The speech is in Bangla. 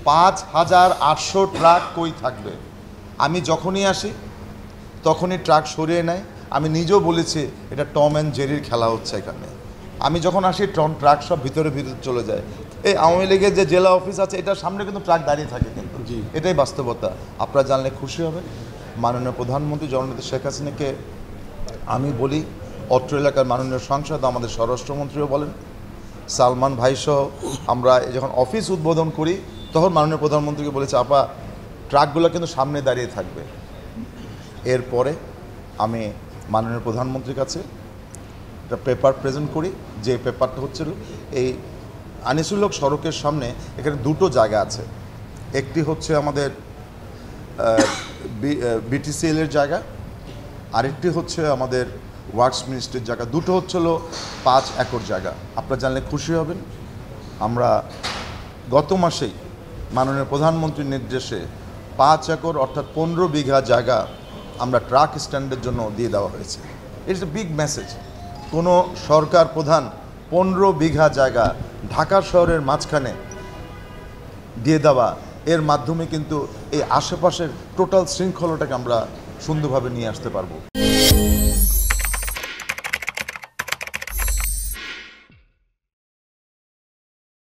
5800 ট্রাক কই থাকবে? আমি যখনই আসি তখনই ট্রাক সরিয়ে নেয়। আমি নিজেও বলেছি এটা টম অ্যান্ড জেরির খেলা হচ্ছে এখানে। আমি যখন আসি ট্রাক সব ভিতরে চলে যায়। এই আওয়ামী লীগের যে জেলা অফিস আছে এটার সামনে কিন্তু ট্রাক দাঁড়িয়ে থাকে, কিন্তু এটাই বাস্তবতা। আপনারা জানলে খুশি হবেন। মাননীয় প্রধানমন্ত্রী জননেত্রী শেখ হাসিনাকে আমি বলি, অত্র এলাকার মাননীয় সাংসদ, আমাদের স্বরাষ্ট্রমন্ত্রীও বলেন, সালমান ভাইসহ আমরা যখন অফিস উদ্বোধন করি তখন মাননীয় প্রধানমন্ত্রীকে বলেছে, আপা ট্রাকগুলো কিন্তু সামনে দাঁড়িয়ে থাকবে। এরপরে আমি মাননীয় প্রধানমন্ত্রীর কাছে একটা পেপার প্রেজেন্ট করি, যে পেপারটা হচ্ছিল এই আনিসুল হক সড়কের সামনে এখানে দুটো জায়গা আছে। একটি হচ্ছে আমাদের বিটিসিএলের জায়গা, আরেকটি হচ্ছে আমাদের ওয়ার্কস মিনিস্ট্রির জায়গা। দুটো হচ্ছিল 5 একর জায়গা। আপনারা জানলে খুশি হবেন। আমরা গত মাসেই মাননীয় প্রধানমন্ত্রীর নির্দেশে 5 একর অর্থাৎ 15 বিঘা জায়গা আমরা ট্রাক স্ট্যান্ডের জন্য দিয়ে দেওয়া হয়েছে। It's a big message. কোনো সরকার প্রধান 15 বিঘা জায়গা ঢাকা শহরের মাঝখানে দিয়ে দেওয়া, এর মাধ্যমে কিন্তু এই আশেপাশের টোটাল শৃঙ্খলাটাকে আমরা সুন্দরভাবে নিয়ে আসতে পারবো।